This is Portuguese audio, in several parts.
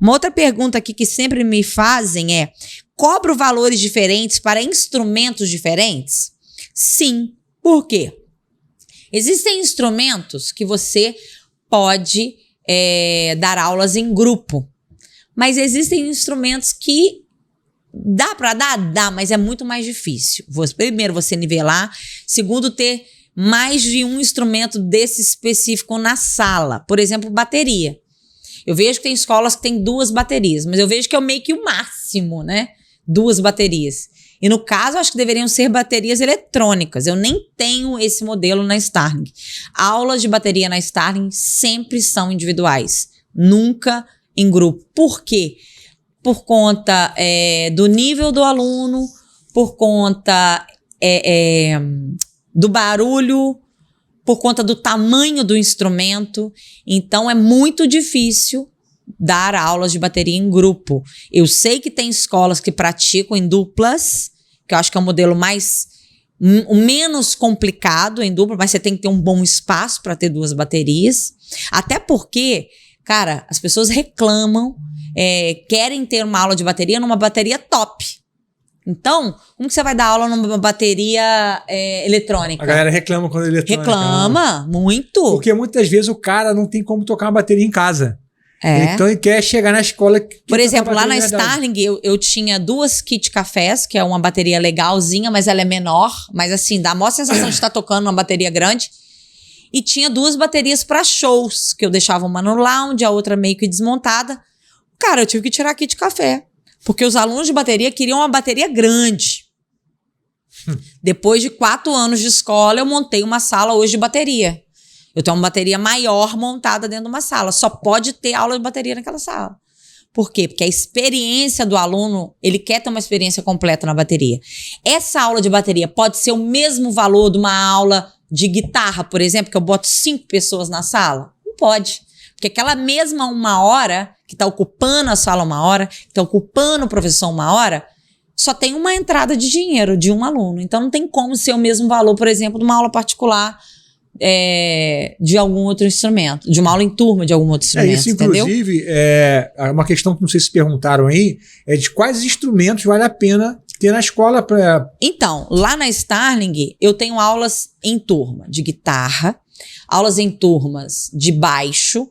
Uma outra pergunta aqui que sempre me fazem é: cobro valores diferentes para instrumentos diferentes? Sim. Por quê? Existem instrumentos que você pode dar aulas em grupo, mas existem instrumentos que dá para dar? Dá, mas é muito mais difícil. Primeiro, você nivelar. Segundo, ter mais de um instrumento desse específico na sala. Por exemplo, bateria. Eu vejo que tem escolas que tem 2 baterias, mas eu vejo que é meio que o máximo, né? 2 baterias. E no caso, acho que deveriam ser baterias eletrônicas. Eu nem tenho esse modelo na Starling. Aulas de bateria na Starling sempre são individuais, nunca em grupo. Por quê? Por conta do nível do aluno, por conta do barulho, por conta do tamanho do instrumento. Então, é muito difícil dar aulas de bateria em grupo. Eu sei que tem escolas que praticam em duplas, que eu acho que é o modelo menos complicado em dupla, mas você tem que ter um bom espaço para ter 2 baterias. Até porque, cara, as pessoas reclamam, querem ter uma aula de bateria numa bateria top. Então, como que você vai dar aula numa bateria eletrônica? A galera reclama quando é eletrônica. Reclama, muito. Porque muitas vezes o cara não tem como tocar uma bateria em casa. Então ele quer chegar na escola... Por exemplo, lá na Starling, eu tinha 2 kit cafés, que é uma bateria legalzinha, mas ela é menor. Mas assim, dá a maior sensação de estar tocando uma bateria grande. E tinha 2 baterias para shows, que eu deixava uma no lounge, a outra meio que desmontada. Cara, eu tive que tirar kit café. Porque os alunos de bateria queriam uma bateria grande. Depois de 4 anos de escola, eu montei uma sala hoje de bateria. Eu tenho uma bateria maior montada dentro de uma sala. Só pode ter aula de bateria naquela sala. Por quê? Porque a experiência do aluno, ele quer ter uma experiência completa na bateria. Essa aula de bateria pode ser o mesmo valor de uma aula de guitarra, por exemplo, que eu boto 5 pessoas na sala? Não pode. Porque aquela mesma 1 hora, que está ocupando a sala 1 hora, que está ocupando o professor 1 hora, só tem uma entrada de dinheiro de um aluno. Então não tem como ser o mesmo valor, por exemplo, de uma aula particular de algum outro instrumento, de uma aula em turma de algum outro instrumento, isso, entendeu? Inclusive, uma questão que não sei se perguntaram aí, é de quais instrumentos vale a pena ter na escola para... Então, lá na Starling, eu tenho aulas em turma de guitarra, aulas em turmas de baixo,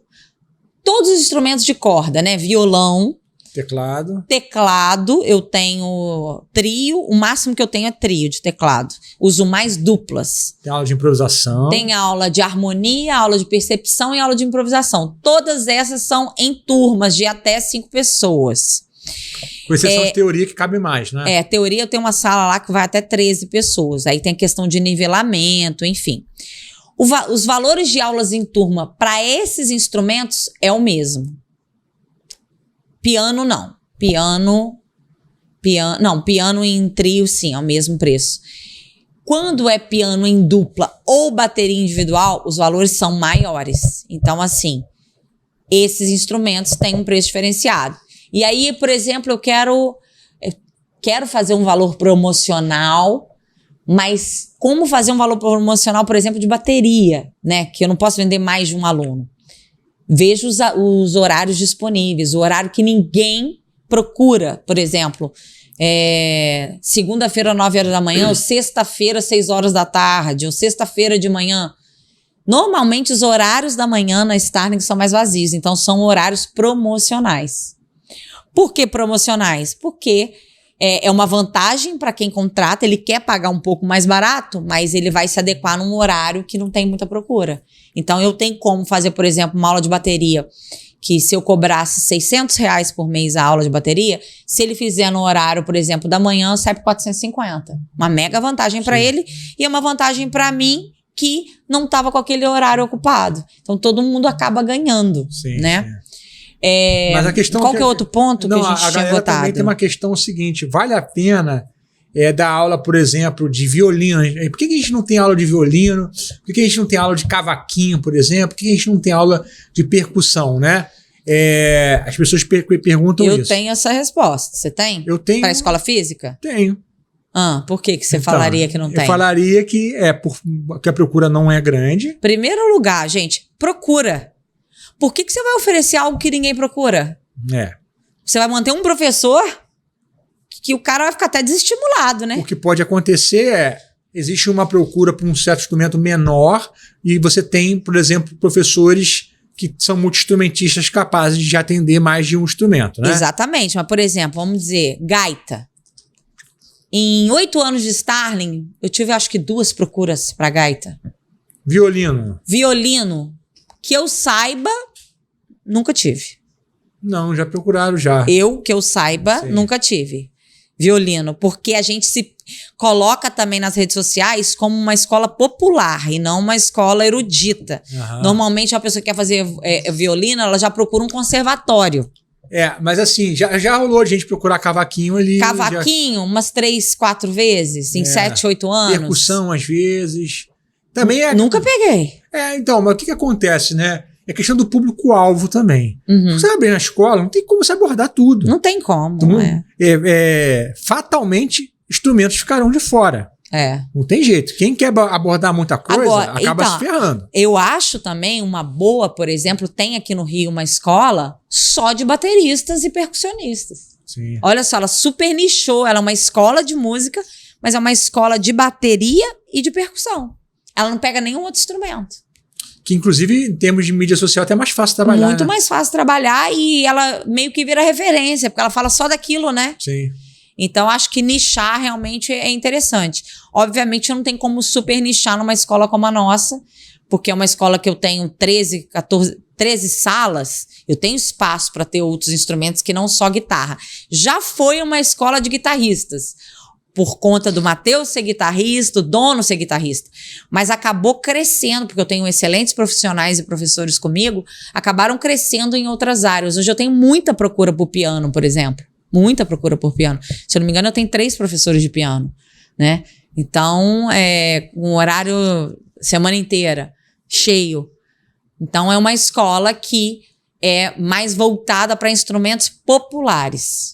todos os instrumentos de corda, né? Violão, teclado, eu tenho trio, o máximo que eu tenho é trio de teclado. Uso mais duplas. Tem aula de improvisação. Tem aula de harmonia, aula de percepção e aula de improvisação. Todas essas são em turmas de até 5 pessoas. Com exceção de teoria, que cabe mais, né? Teoria eu tenho uma sala lá que vai até 13 pessoas. Aí tem questão de nivelamento, enfim. Os valores de aulas em turma para esses instrumentos é o mesmo. Piano, não. Piano em trio, sim, é o mesmo preço. Quando é piano em dupla ou bateria individual, os valores são maiores. Então, assim, esses instrumentos têm um preço diferenciado. E aí, por exemplo, eu quero fazer um valor promocional, mas como fazer um valor promocional, por exemplo, de bateria, né? Que eu não posso vender mais de um aluno. Vejo os horários disponíveis, o horário que ninguém procura, por exemplo, segunda-feira, 9 horas da manhã, ou sexta-feira, 6 horas da tarde, ou sexta-feira de manhã. Normalmente, os horários da manhã na Starling são mais vazios, então são horários promocionais. Por que promocionais? Porque é uma vantagem para quem contrata, ele quer pagar um pouco mais barato, mas ele vai se adequar num horário que não tem muita procura. Então, eu tenho como fazer, por exemplo, uma aula de bateria, que se eu cobrasse R$600 por mês a aula de bateria, se ele fizer no horário, por exemplo, da manhã, sai por 450. Uma mega vantagem para ele e é uma vantagem para mim que não estava com aquele horário ocupado. Então, todo mundo acaba ganhando, né? Sim. Mas a questão qual que é outro ponto que a gente tinha botado? Também tem uma questão seguinte, vale a pena dar aula, por exemplo, de violino? Por que a gente não tem aula de violino? Por que a gente não tem aula de cavaquinho, por exemplo? Por que a gente não tem aula de percussão, né? As pessoas perguntam isso. Eu tenho essa resposta. Você tem? Eu tenho. Para a escola física? Tenho. Por que você falaria que não tem? Eu falaria que que a procura não é grande. Primeiro lugar, gente, procura. Por que você vai oferecer algo que ninguém procura? Você vai manter um professor que o cara vai ficar até desestimulado, né? O que pode acontecer existe uma procura por um certo instrumento menor e você tem, por exemplo, professores que são multi-instrumentistas capazes de atender mais de um instrumento, né? Exatamente. Mas, por exemplo, vamos dizer, gaita. Em 8 anos de Starling, eu tive acho que 2 procuras para gaita. Violino. Violino, que eu saiba, nunca tive. Não, já procuraram já. Que eu saiba, Sim. nunca tive. Violino, porque a gente se coloca também nas redes sociais como uma escola popular e não uma escola erudita. Aham. Normalmente, a pessoa que quer fazer violino, ela já procura um conservatório. Mas assim, já rolou a gente procurar cavaquinho ali. Cavaquinho, umas 3, 4 vezes, em 7, 8 anos. Percussão, às vezes. Também Nunca peguei. Então, mas o que acontece, né? É questão do público-alvo também. Uhum. Você abrir na escola, não tem como você abordar tudo. Não tem como, fatalmente, instrumentos ficarão de fora. Não tem jeito. Quem quer abordar muita coisa, Agora, acaba então, se ferrando. Eu acho também uma boa, por exemplo, tem aqui no Rio uma escola só de bateristas e percussionistas. Sim. Olha só, ela super nichou. Ela é uma escola de música, mas é uma escola de bateria e de percussão. Ela não pega nenhum outro instrumento. Que, inclusive, em termos de mídia social, até é mais fácil trabalhar. Muito né? mais fácil trabalhar e ela meio que vira referência, porque ela fala só daquilo, né? Sim. Então, acho que nichar realmente é interessante. Obviamente, não tem como super nichar numa escola como a nossa, porque é uma escola que eu tenho 13 salas, eu tenho espaço para ter outros instrumentos que não só guitarra. Já foi uma escola de guitarristas, por conta do Matheus ser guitarrista, o dono ser guitarrista. Mas acabou crescendo, porque eu tenho excelentes profissionais e professores comigo, acabaram crescendo em outras áreas. Hoje eu tenho muita procura por piano, por exemplo. Muita procura por piano. Se eu não me engano, eu tenho 3 professores de piano, né? Então, um horário semana inteira, cheio. Então, é uma escola que é mais voltada para instrumentos populares.